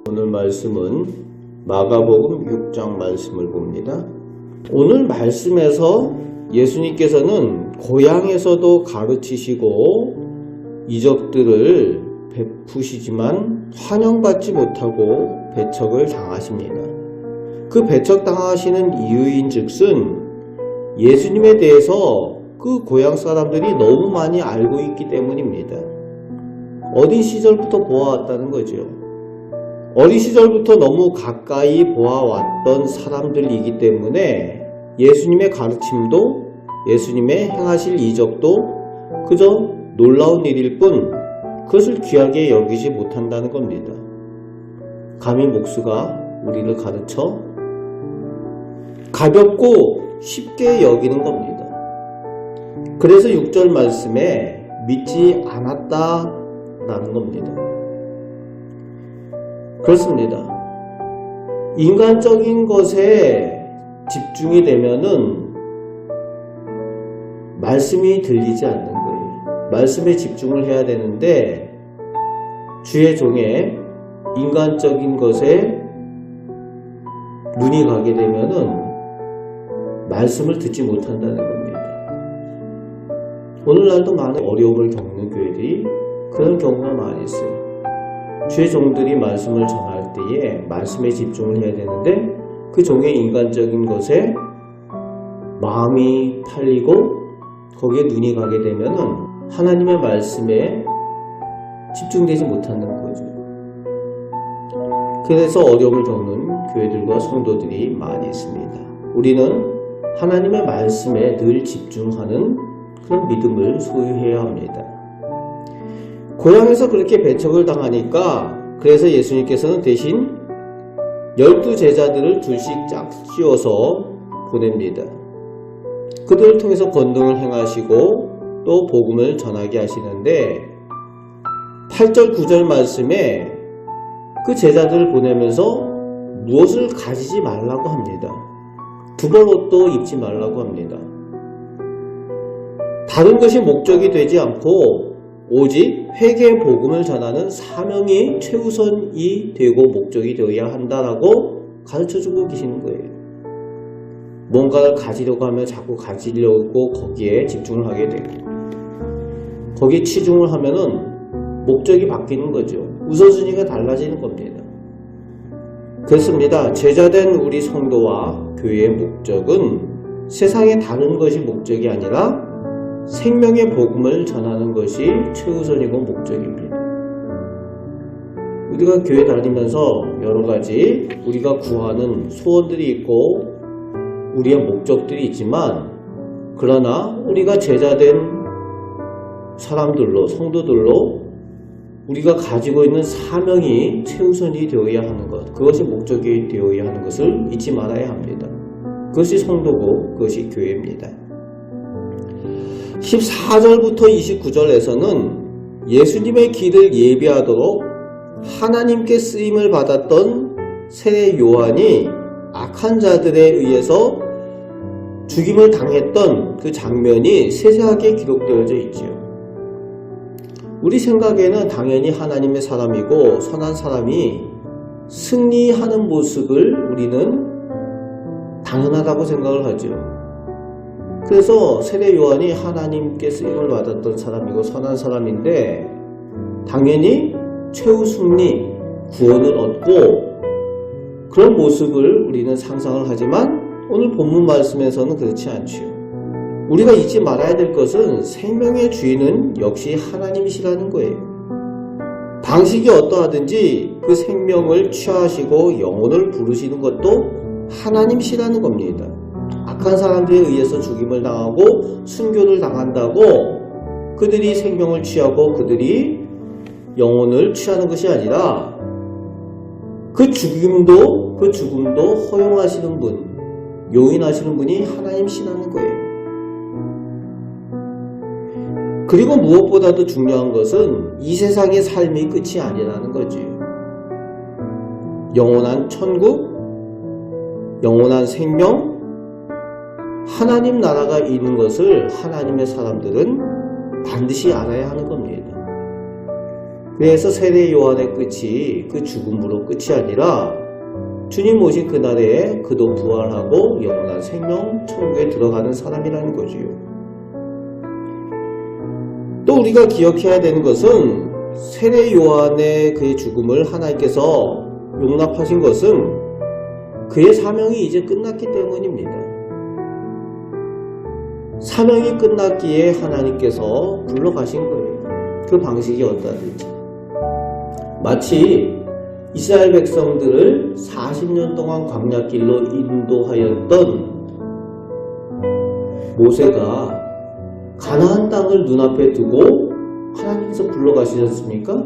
오늘 말씀은 마가복음 6장 말씀을 봅니다. 오늘 말씀에서 예수님께서는 고향에서도 가르치시고 이적들을 베푸시지만 환영받지 못하고 배척을 당하십니다. 그 배척당하시는 이유인즉슨 예수님에 대해서 그 고향 사람들이 너무 많이 알고 있기 때문입니다. 어린 시절부터 보아왔다는 거죠. 어린 시절부터 너무 가까이 보아왔던 사람들이기 때문에 예수님의 가르침도 예수님의 행하실 이적도 그저 놀라운 일일 뿐 그것을 귀하게 여기지 못한다는 겁니다. 감히 목수가 우리를 가르쳐 가볍고 쉽게 여기는 겁니다. 그래서 6절 말씀에 믿지 않았다라는 겁니다. 그렇습니다. 인간적인 것에 집중이 되면은 말씀이 들리지 않는 거예요. 말씀에 집중을 해야 되는데 주의 종의 인간적인 것에 눈이 가게 되면은 말씀을 듣지 못한다는 겁니다. 오늘날도 많은 어려움을 겪는 교회들이 그런 경우가 많이 있어요. 주의 종들이 말씀을 전할 때에 말씀에 집중을 해야 되는데 그 종의 인간적인 것에 마음이 팔리고 거기에 눈이 가게 되면은 하나님의 말씀에 집중되지 못하는 거죠. 그래서 어려움을 겪는 교회들과 성도들이 많이 있습니다. 우리는 하나님의 말씀에 늘 집중하는 그런 믿음을 소유해야 합니다. 고향에서 그렇게 배척을 당하니까 그래서 예수님께서는 대신 12제자들을 둘씩 짝지어서 보냅니다. 그들을 통해서 권능을 행하시고 또 복음을 전하게 하시는데 8절 9절 말씀에 그 제자들을 보내면서 무엇을 가지지 말라고 합니다. 두벌 옷도 입지 말라고 합니다. 다른 것이 목적이 되지 않고 오직 회개의 복음을 전하는 사명이 최우선이 되고 목적이 되어야 한다라고 가르쳐주고 계시는 거예요. 뭔가를 가지려고 하면 자꾸 가지려고 거기에 집중을 하게 되고 거기에 치중을 하면은 목적이 바뀌는 거죠. 우선순위가 달라지는 겁니다. 그렇습니다. 제자된 우리 성도와 교회의 목적은 세상의 다른 것이 목적이 아니라 생명의 복음을 전하는 것이 최우선이고 목적입니다. 우리가 교회 다니면서 여러가지 우리가 구하는 소원들이 있고 우리의 목적들이 있지만 그러나 우리가 제자된 사람들로 성도들로 우리가 가지고 있는 사명이 최우선이 되어야 하는 것, 그것이 목적이 되어야 하는 것을 잊지 말아야 합니다. 그것이 성도고 그것이 교회입니다. 14절부터 29절에서는 예수님의 길을 예비하도록 하나님께 쓰임을 받았던 세례 요한이 악한 자들에 의해서 죽임을 당했던 그 장면이 세세하게 기록되어져 있지요. 우리 생각에는 당연히 하나님의 사람이고 선한 사람이 승리하는 모습을 우리는 당연하다고 생각을 하죠. 그래서 세례 요한이 하나님께 쓰임을 받았던 사람이고 선한 사람인데 당연히 최후 승리, 구원을 얻고 그런 모습을 우리는 상상을 하지만 오늘 본문 말씀에서는 그렇지 않지요. 우리가 잊지 말아야 될 것은 생명의 주인은 역시 하나님이시라는 거예요. 방식이 어떠하든지 그 생명을 취하시고 영혼을 부르시는 것도 하나님이시라는 겁니다. 악한 사람들에 의해서 죽임을 당하고 순교를 당한다고 그들이 생명을 취하고 그들이 영혼을 취하는 것이 아니라 그 죽음도 허용하시는 분, 용인하시는 분이 하나님이시라는 거예요. 그리고 무엇보다도 중요한 것은 이 세상의 삶이 끝이 아니라는 거지. 영원한 천국, 영원한 생명, 하나님 나라가 있는 것을 하나님의 사람들은 반드시 알아야 하는 겁니다. 그래서 세례 요한의 끝이 그 죽음으로 끝이 아니라 주님 오신 그날에 그도 부활하고 영원한 생명 천국에 들어가는 사람이라는 거지요. 또 우리가 기억해야 되는 것은 세례 요한의 그 죽음을 하나님께서 용납하신 것은 그의 사명이 이제 끝났기 때문입니다. 사명이 끝났기에 하나님께서 불러가신 거예요. 그 방식이 어떠하든지. 마치 이스라엘 백성들을 40년 동안 광야길로 인도하였던 모세가 가나안 땅을 눈앞에 두고 하나님께서 불러가시지 않습니까?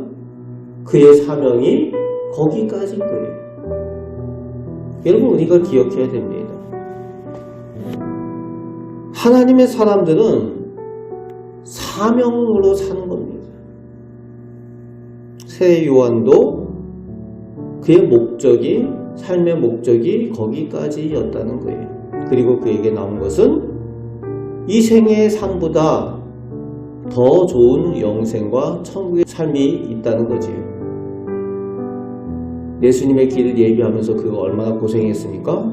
그의 사명이 거기까지인 거예요. 여러분, 우리가 기억해야 됩니다. 하나님의 사람들은 사명으로 사는 겁니다. 세례 요한도 그의 목적이, 삶의 목적이 거기까지였다는 거예요. 그리고 그에게 나온 것은 이 생애의 삶보다 더 좋은 영생과 천국의 삶이 있다는 거지요. 예수님의 길을 예비하면서 그가 얼마나 고생했습니까?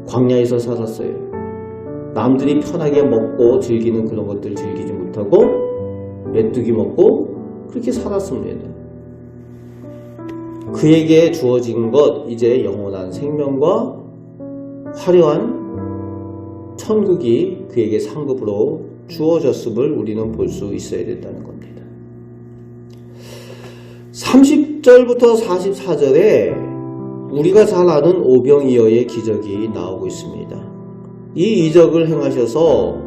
광야에서 살았어요. 남들이 편하게 먹고 즐기는 그런 것들을 즐기지 못하고 메뚜기 먹고 그렇게 살았습니다. 그에게 주어진 것, 이제 영원한 생명과 화려한 천국이 그에게 상급으로 주어졌음을 우리는 볼 수 있어야 된다는 겁니다. 30절부터 44절에 우리가 잘 아는 오병이어의 기적이 나오고 있습니다. 이 이적을 행하셔서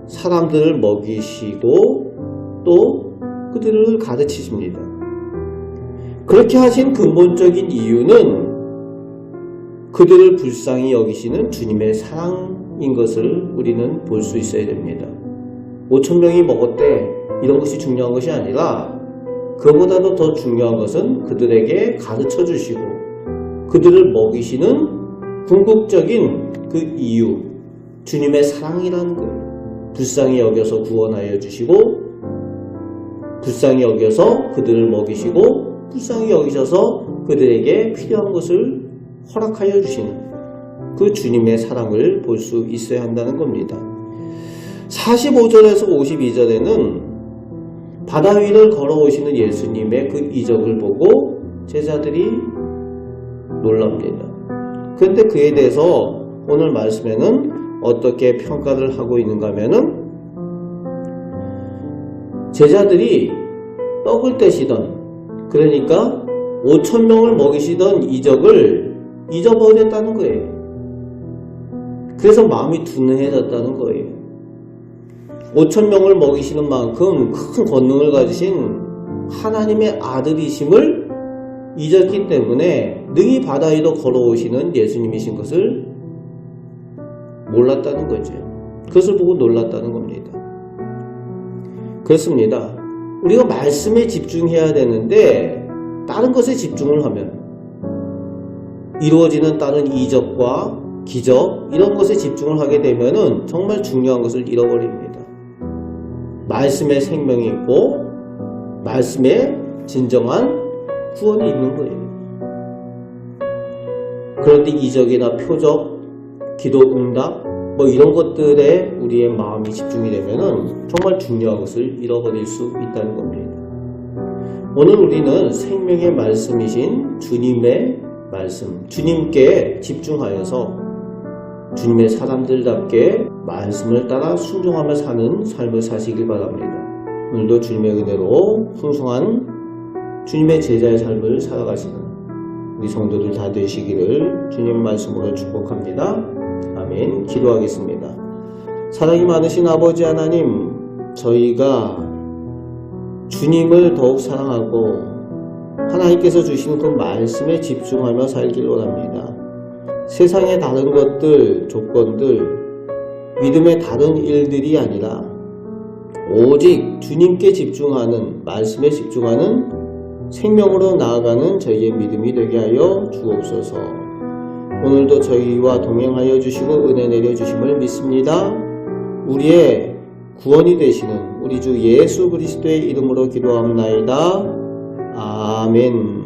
사람들을 먹이시고 또 그들을 가르치십니다. 그렇게 하신 근본적인 이유는 그들을 불쌍히 여기시는 주님의 사랑인 것을 우리는 볼 수 있어야 됩니다. 5,000명이 먹었대, 이런 것이 중요한 것이 아니라 그보다도 더 중요한 것은 그들에게 가르쳐 주시고 그들을 먹이시는 궁극적인 그 이유, 주님의 사랑이라는 거예요. 불쌍히 여겨서 구원하여 주시고 불쌍히 여겨서 그들을 먹이시고 불쌍히 여기셔서 그들에게 필요한 것을 허락하여 주시는 그 주님의 사랑을 볼 수 있어야 한다는 겁니다. 45절에서 52절에는 바다 위를 걸어오시는 예수님의 그 이적을 보고 제자들이 놀랍니다. 그런데 그에 대해서 오늘 말씀에는 어떻게 평가를 하고 있는가 하면은 제자들이 떡을 떼시던, 그러니까 5,000명을 먹이시던 이적을 잊어버렸다는 거예요. 그래서 마음이 둔해졌다는 거예요. 5,000명을 먹이시는 만큼 큰 권능을 가지신 하나님의 아들이심을 잊었기 때문에 능히 바다 위로 걸어오시는 예수님이신 것을 몰랐다는 거죠. 그것을 보고 놀랐다는 겁니다. 그렇습니다. 우리가 말씀에 집중해야 되는데 다른 것에 집중을 하면 이루어지는 다른 이적과 기적 이런 것에 집중을 하게 되면은 정말 중요한 것을 잃어버립니다. 말씀에 생명이 있고 말씀에 진정한 구원이 있는 거예요. 그런데 이적이나 표적, 기도 응답 이런 것들에 우리의 마음이 집중이 되면은 정말 중요한 것을 잃어버릴 수 있다는 겁니다. 오늘 우리는 생명의 말씀이신 주님의 말씀, 주님께 집중하여서 주님의 사람들답게 말씀을 따라 순종하며 사는 삶을 사시길 바랍니다. 오늘도 주님의 은혜로 풍성한 주님의 제자의 삶을 살아가시는 우리 성도들 다 되시기를 주님 말씀으로 축복합니다. 아멘. 기도하겠습니다. 사랑이 많으신 아버지 하나님, 저희가 주님을 더욱 사랑하고 하나님께서 주시는 그 말씀에 집중하며 살길 원합니다. 세상의 다른 것들, 조건들, 믿음의 다른 일들이 아니라 오직 주님께 집중하는, 말씀에 집중하는 생명으로 나아가는 저희의 믿음이 되게 하여 주옵소서. 오늘도 저희와 동행하여 주시고 은혜 내려주심을 믿습니다. 우리의 구원이 되시는 우리 주 예수 그리스도의 이름으로 기도합나이다. 아멘.